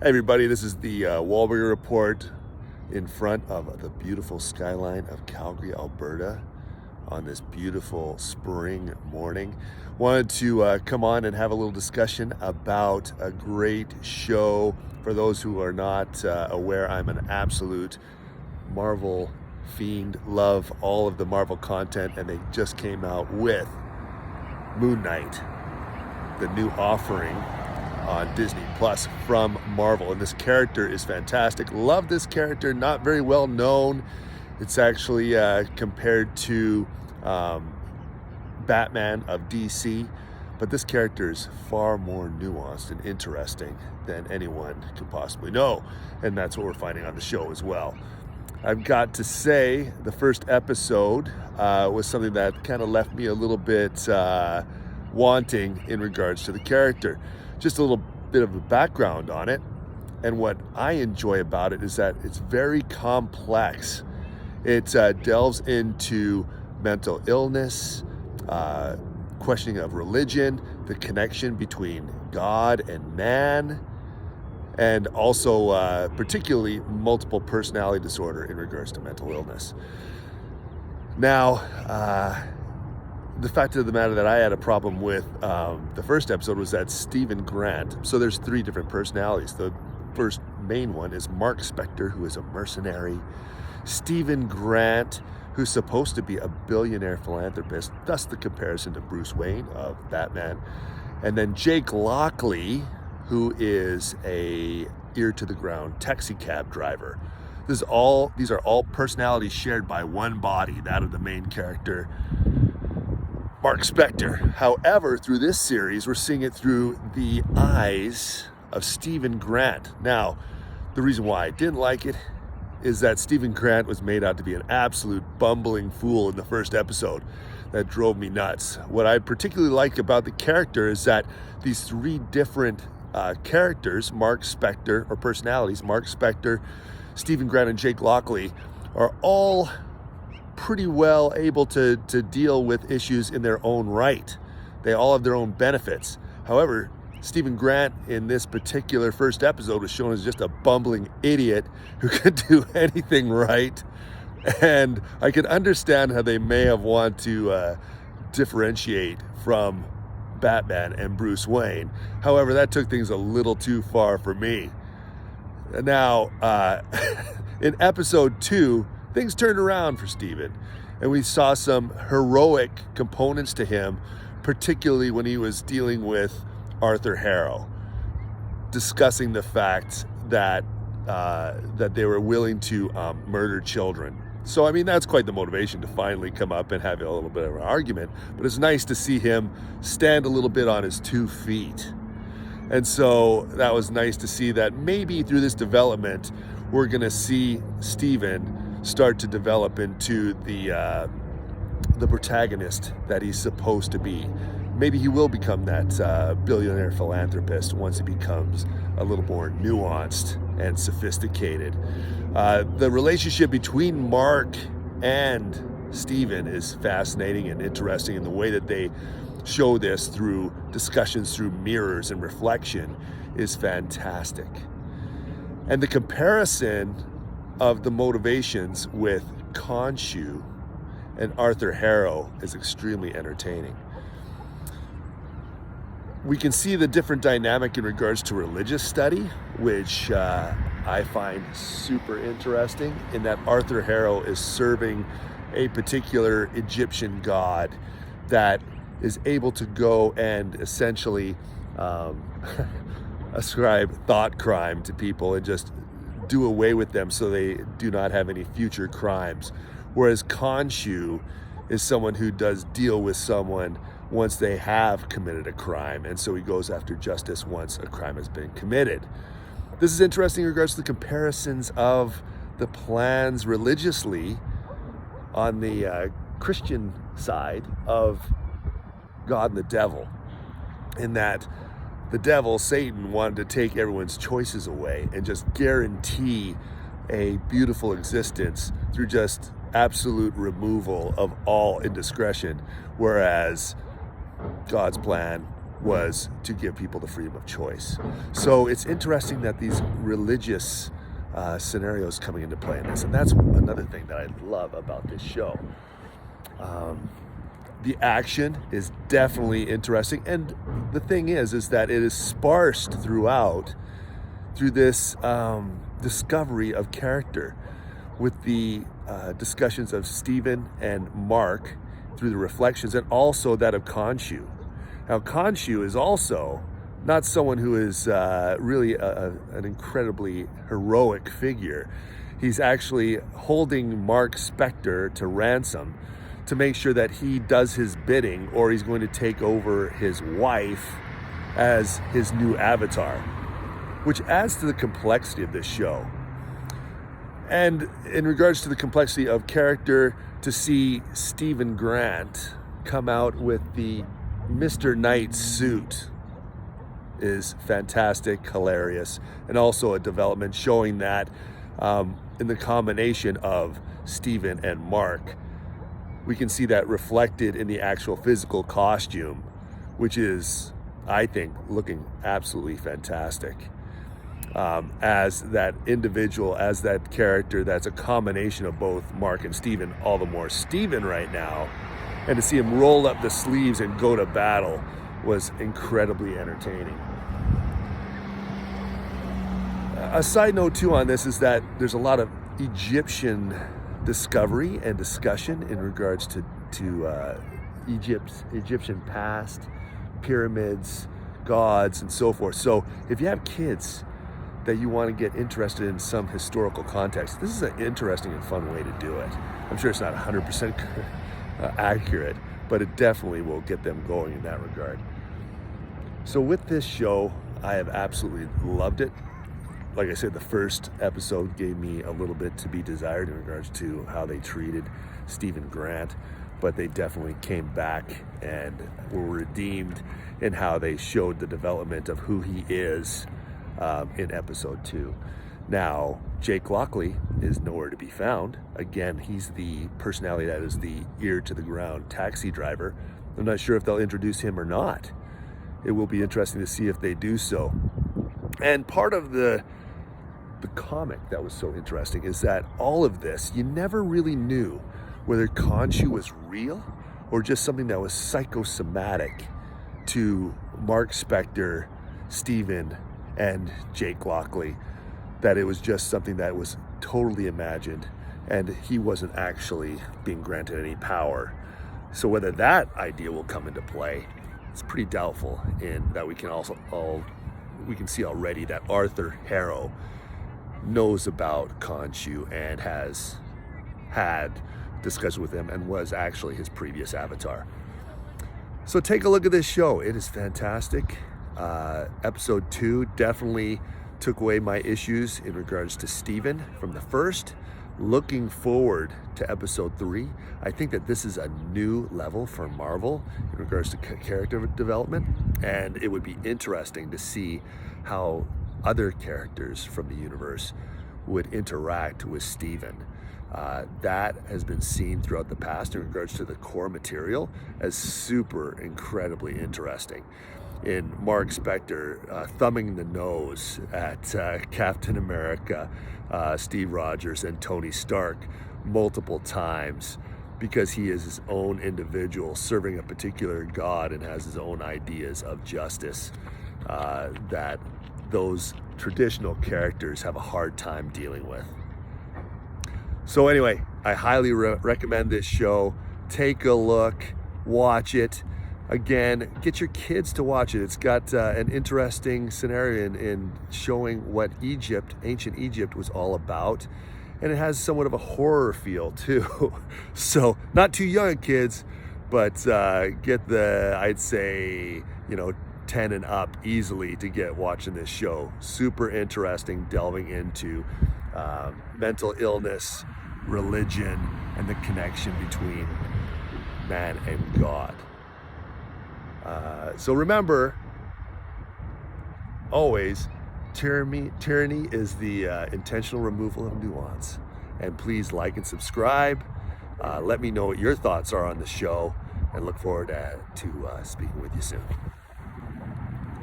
Hey everybody, this is the Wahlberger Report in front of the beautiful skyline of Calgary, Alberta on this beautiful spring morning. Wanted to come on and have a little discussion about a great show. For those who are not aware, I'm an absolute Marvel fiend, love all of the Marvel content, and they just came out with Moon Knight, the new offering on Disney Plus from Marvel, and this character is fantastic. Love this character, not very well known. It's actually compared to Batman of DC, but this character is far more nuanced and interesting than anyone could possibly know, and that's what we're finding on the show as well. I've got to say, the first episode was something that kind of left me a little bit wanting in regards to the character. Just a little bit of a background on it, and what I enjoy about it is that it's very complex. It delves into mental illness, questioning of religion, the connection between God and man, and also particularly multiple personality disorder in regards to mental illness. Now, the fact of the matter that I had a problem with the first episode was that Stephen Grant, so there's three different personalities. The first main one is Mark Spector, who is a mercenary. Stephen Grant, who's supposed to be a billionaire philanthropist, thus the comparison to Bruce Wayne of Batman. And then Jake Lockley, who is a ear-to-the-ground taxi cab driver. These are all personalities shared by one body, that of the main character, Mark Spector. However, through this series, we're seeing it through the eyes of Stephen Grant. Now, the reason why I didn't like it is that Stephen Grant was made out to be an absolute bumbling fool in the first episode. That drove me nuts. What I particularly like about the character is that these three different characters, Mark Spector, or personalities, Mark Spector, Stephen Grant, and Jake Lockley, are all pretty well able to deal with issues in their own right. They all have their own benefits. However, Stephen Grant in this particular first episode was shown as just a bumbling idiot who could do anything right. And I can understand how they may have wanted to differentiate from Batman and Bruce Wayne. However, that took things a little too far for me. Now, in episode 2, things turned around for Stephen, and we saw some heroic components to him, particularly when he was dealing with Arthur Harrow, discussing the fact that they were willing to murder children. So, I mean, that's quite the motivation to finally come up and have a little bit of an argument, but it's nice to see him stand a little bit on his 2 feet. And so that was nice to see that maybe through this development, we're going to see Stephen start to develop into the protagonist that he's supposed to be. Maybe he will become that billionaire philanthropist once he becomes a little more nuanced and sophisticated. The relationship between Mark and Stephen is fascinating and interesting, and the way that they show this through discussions through mirrors and reflection is fantastic. And the comparison of the motivations with Khonshu and Arthur Harrow is extremely entertaining. We can see the different dynamic in regards to religious study, which I find super interesting, in that Arthur Harrow is serving a particular Egyptian god that is able to go and essentially ascribe thought crime to people and just do away with them so they do not have any future crimes. Whereas Khonshu is someone who does deal with someone once they have committed a crime, and so he goes after justice once a crime has been committed. This is interesting in regards to the comparisons of the plans religiously on the Christian side of God and the devil, in that the devil, Satan, wanted to take everyone's choices away and just guarantee a beautiful existence through just absolute removal of all indiscretion, whereas God's plan was to give people the freedom of choice. So it's interesting that these religious scenarios coming into play in this, and that's another thing that I love about this show. The action is definitely interesting, and the thing is that it is sparsed throughout through this discovery of character, with the discussions of Stephen and Mark through the reflections, and also that of Khonshu. Now, Khonshu is also not someone who is really an incredibly heroic figure. He's actually holding Mark Spector to ransom to make sure that he does his bidding, or he's going to take over his wife as his new avatar, which adds to the complexity of this show. And in regards to the complexity of character, to see Stephen Grant come out with the Mr. Knight suit is fantastic, hilarious, and also a development showing that in the combination of Stephen and Mark, we can see that reflected in the actual physical costume, which is, I think, looking absolutely fantastic. As that individual, as that character, that's a combination of both Mark and Stephen, all the more Stephen right now. And to see him roll up the sleeves and go to battle was incredibly entertaining. A side note too on this is that there's a lot of Egyptian discovery and discussion in regards to Egyptian past, pyramids, gods, and so forth. So if you have kids that you want to get interested in some historical context, this is an interesting and fun way to do it. I'm sure it's not 100% accurate, but it definitely will get them going in that regard. So with this show, I have absolutely loved it. Like I said, the first episode gave me a little bit to be desired in regards to how they treated Stephen Grant, but they definitely came back and were redeemed in how they showed the development of who he is in episode 2. Now, Jake Lockley is nowhere to be found. Again, he's the personality that is the ear to the ground taxi driver. I'm not sure if they'll introduce him or not. It will be interesting to see if they do so. And part of the comic that was so interesting is that all of this, you never really knew whether Khonshu was real or just something that was psychosomatic to Mark Spector, Stephen, and Jake Lockley, that it was just something that was totally imagined and he wasn't actually being granted any power. So whether that idea will come into play, it's pretty doubtful, in that we can see already that Arthur Harrow knows about Khonshu and has had discussion with him and was actually his previous avatar. So take a look at this show. It is fantastic. Episode 2 definitely took away my issues in regards to Stephen from the first. Looking forward to episode 3. I think that this is a new level for Marvel in regards to character development, and it would be interesting to see how other characters from the universe would interact with Stephen. That has been seen throughout the past in regards to the core material as super incredibly interesting. In Mark Spector thumbing the nose at Captain America, Steve Rogers, and Tony Stark multiple times because he is his own individual serving a particular god and has his own ideas of justice that those traditional characters have a hard time dealing with. So anyway, I highly recommend this show. Take a look, watch it. Again, get your kids to watch it. It's got an interesting scenario in showing what Egypt, ancient Egypt, was all about. And it has somewhat of a horror feel too. So not too young kids, but get the, I'd say, 10 and up easily to get watching this show. Super interesting, delving into mental illness, religion, and the connection between man and God. So remember, always, tyranny is the intentional removal of nuance. And please like and subscribe. Let me know what your thoughts are on the show, and look forward to speaking with you soon.